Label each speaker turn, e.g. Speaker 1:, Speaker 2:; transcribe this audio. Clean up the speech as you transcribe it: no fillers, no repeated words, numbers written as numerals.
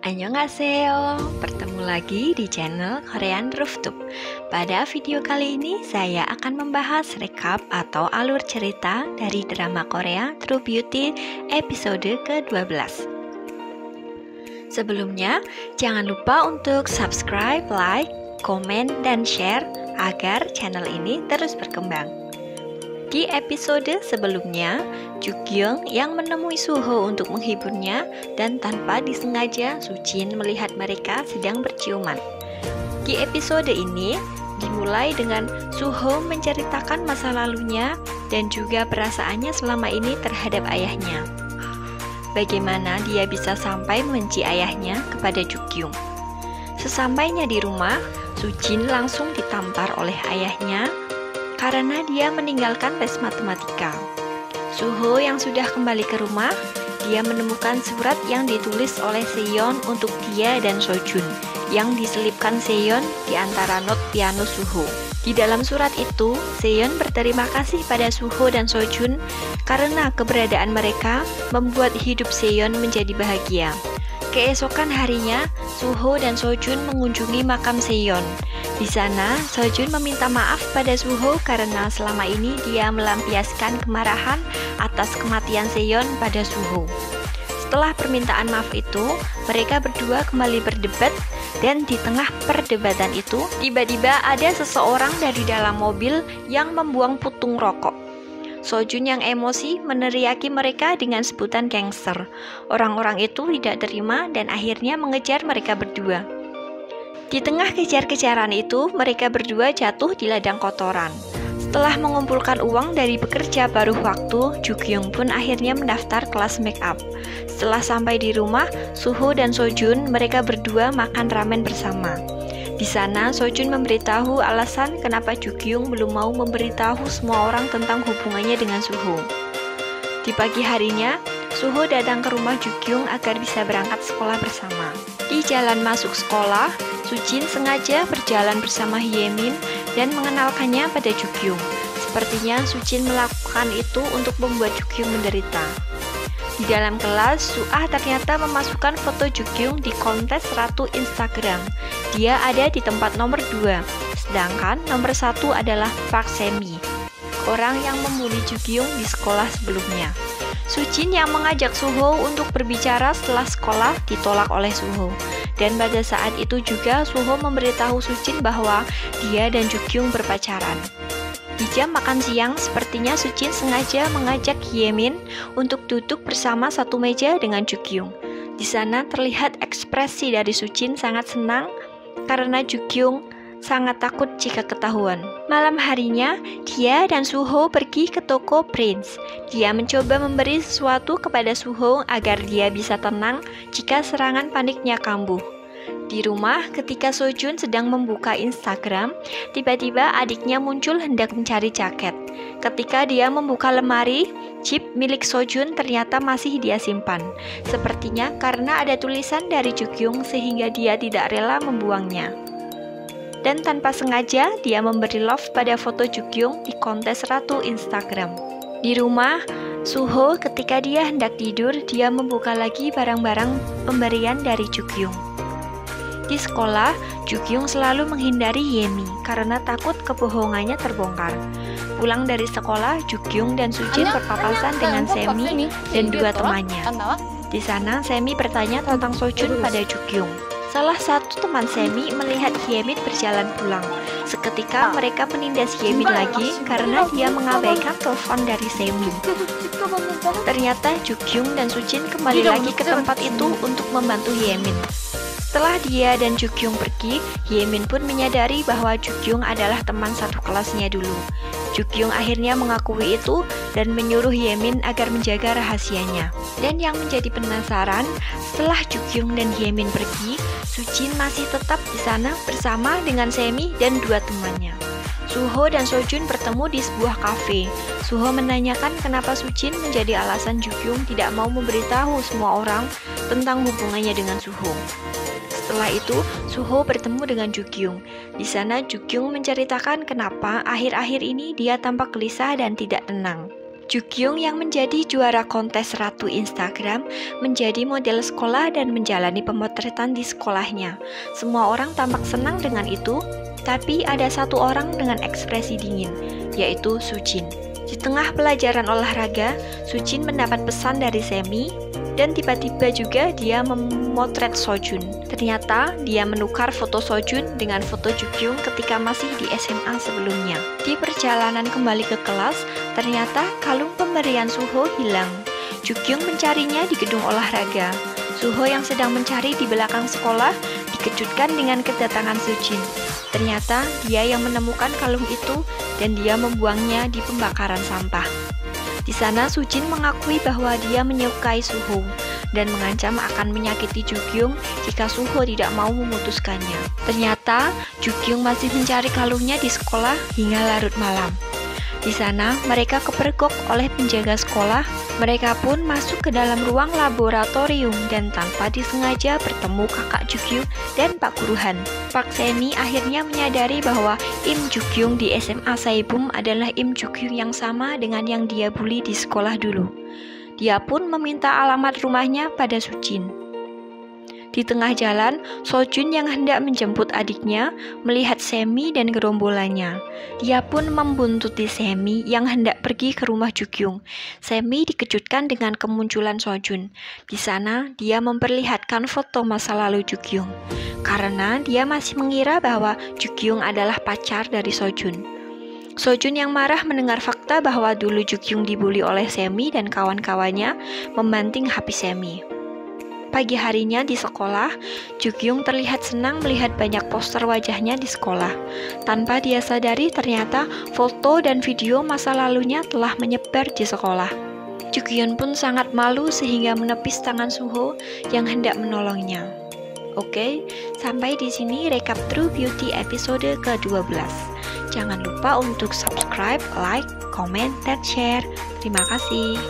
Speaker 1: Annyeonghaseyo, bertemu lagi di channel Korean Rooftop. Pada video kali ini saya akan membahas rekap atau alur cerita dari drama Korea True Beauty episode ke-12. Sebelumnya, jangan lupa untuk subscribe, like, komen, dan share agar channel ini terus berkembang. Di episode sebelumnya, Jukyung yang menemui Suho untuk menghiburnya dan tanpa disengaja Sujin melihat mereka sedang berciuman. Di episode ini dimulai dengan Suho menceritakan masa lalunya dan juga perasaannya selama ini terhadap ayahnya. Bagaimana dia bisa sampai membenci ayahnya kepada Jukyung. Sesampainya di rumah, Sujin langsung ditampar oleh ayahnya karena dia meninggalkan tes matematika. Suho yang sudah kembali ke rumah, dia menemukan surat yang ditulis oleh Seon untuk dia dan Sojun, yang diselipkan Seon di antara not piano Suho. Di dalam surat itu, Seon berterima kasih pada Suho dan Sojun karena keberadaan mereka membuat hidup Seon menjadi bahagia. Keesokan harinya, Suho dan Sojun mengunjungi makam Seon. Di sana, Sojun meminta maaf pada Suho karena selama ini dia melampiaskan kemarahan atas kematian Seon pada Suho. Setelah permintaan maaf itu, mereka berdua kembali berdebat dan di tengah perdebatan itu, tiba-tiba ada seseorang dari dalam mobil yang membuang putung rokok. Sojun yang emosi meneriaki mereka dengan sebutan gangster. Orang-orang itu tidak terima dan akhirnya mengejar mereka berdua. Di tengah kejar-kejaran itu, mereka berdua jatuh di ladang kotoran. Setelah mengumpulkan uang dari pekerja paruh waktu, Jukyung pun akhirnya mendaftar kelas make up. Setelah sampai di rumah, Suho dan Sojun mereka berdua makan ramen bersama. Di sana, Sojun memberitahu alasan kenapa Jukyung belum mau memberitahu semua orang tentang hubungannya dengan Suho. Di pagi harinya, Suho datang ke rumah Jukyung agar bisa berangkat sekolah bersama. Di jalan masuk sekolah, Sujin sengaja berjalan bersama Hyemin dan mengenalkannya pada Jukyung. Sepertinya Sujin melakukan itu untuk membuat Jukyung menderita. Di dalam kelas, Suah ternyata memasukkan foto Jukyung di kontes Ratu Instagram. Dia ada di tempat nomor 2, sedangkan nomor 1 adalah Park Semi, orang yang membuli Jukyung di sekolah sebelumnya. Sujin yang mengajak Suho untuk berbicara setelah sekolah ditolak oleh Suho. Dan pada saat itu juga Suho memberitahu Sujin bahwa dia dan Jukyung berpacaran. Di jam makan siang, sepertinya Sujin sengaja mengajak Hyemin untuk duduk bersama satu meja dengan Jukyung. Di sana terlihat ekspresi dari Sujin sangat senang karena Jukyung sangat takut jika ketahuan. Malam harinya, dia dan Suho pergi ke toko Prince. Dia mencoba memberi sesuatu kepada Suho agar dia bisa tenang jika serangan paniknya kambuh. Di rumah, ketika Sojun sedang membuka Instagram, tiba-tiba adiknya muncul hendak mencari jaket. Ketika dia membuka lemari, chip milik Sojun ternyata masih dia simpan. Sepertinya karena ada tulisan dari Jukyung sehingga dia tidak rela membuangnya. Dan tanpa sengaja, dia memberi love pada foto Jukyung di kontes Ratu Instagram. Di rumah, Suho ketika dia hendak tidur, dia membuka lagi barang-barang pemberian dari Jukyung. Di sekolah, Jukyung selalu menghindari Yemi karena takut kebohongannya terbongkar. Pulang dari sekolah, Jukyung dan Sujin berpapasan dengan Semi dan dua temannya. Di sana, Semi bertanya tentang Sojun pada Jukyung. Salah satu teman Semi melihat Hyemin berjalan pulang. Seketika mereka menindas Hyemin lagi karena dia mengabaikan telepon dari Semi. Ternyata Jukyung dan Sujin kembali lagi ke tempat itu untuk membantu Hyemin. Setelah dia dan Jukyung pergi, Hyemin pun menyadari bahwa Jukyung adalah teman satu kelasnya dulu. Jukyung akhirnya mengakui itu dan menyuruh Hyemin agar menjaga rahasianya. Dan yang menjadi penasaran, setelah Jukyung dan Hyemin pergi, Sujin masih tetap di sana bersama dengan Semi dan dua temannya. Suho dan Sojun bertemu di sebuah kafe. Suho menanyakan kenapa Sujin menjadi alasan Jukyung tidak mau memberitahu semua orang tentang hubungannya dengan Suho. Setelah itu, Suho bertemu dengan Jukyung. Di sana, Jukyung menceritakan kenapa akhir-akhir ini dia tampak gelisah dan tidak tenang. Jukyung yang menjadi juara kontes Ratu Instagram menjadi model sekolah dan menjalani pemotretan di sekolahnya. Semua orang tampak senang dengan itu, tapi ada satu orang dengan ekspresi dingin, yaitu Sujin. Di tengah pelajaran olahraga, Sujin mendapat pesan dari Semi dan tiba-tiba juga dia memotret Sojun. Ternyata dia menukar foto Sojun dengan foto Jukyung ketika masih di SMA sebelumnya. Di perjalanan kembali ke kelas, ternyata kalung pemberian Suho hilang. Jukyung mencarinya di gedung olahraga. Suho yang sedang mencari di belakang sekolah dikejutkan dengan kedatangan Sujin. Ternyata dia yang menemukan kalung itu dan dia membuangnya di pembakaran sampah. Di sana Sujin mengakui bahwa dia menyukai Suho dan mengancam akan menyakiti Jukyung jika Suho tidak mau memutuskannya. Ternyata Jukyung masih mencari kalungnya di sekolah hingga larut malam. Di sana mereka kepergok oleh penjaga sekolah. Mereka pun masuk ke dalam ruang laboratorium dan tanpa disengaja bertemu kakak Jukyung dan Pak Guruhan. Park Semi akhirnya menyadari bahwa Im Jukyung di SMA Saebum adalah Im Jukyung yang sama dengan yang dia bully di sekolah dulu. Dia pun meminta alamat rumahnya pada Sujin. Di tengah jalan, Sojun yang hendak menjemput adiknya melihat Semi dan gerombolannya. Dia pun membuntuti Semi yang hendak pergi ke rumah Jukyung. Semi dikejutkan dengan kemunculan Sojun. Di sana, dia memperlihatkan foto masa lalu Jukyung. Karena dia masih mengira bahwa Jukyung adalah pacar dari Sojun. Sojun yang marah mendengar fakta bahwa dulu Jukyung dibully oleh Semi dan kawan-kawannya membanting HP Semi. Pagi harinya di sekolah, Jukyung terlihat senang melihat banyak poster wajahnya di sekolah. Tanpa dia sadari ternyata foto dan video masa lalunya telah menyebar di sekolah. Jukyung pun sangat malu sehingga menepis tangan Suho yang hendak menolongnya. Oke, sampai di sini recap True Beauty episode ke-12. Jangan lupa untuk subscribe, like, komen, dan share. Terima kasih.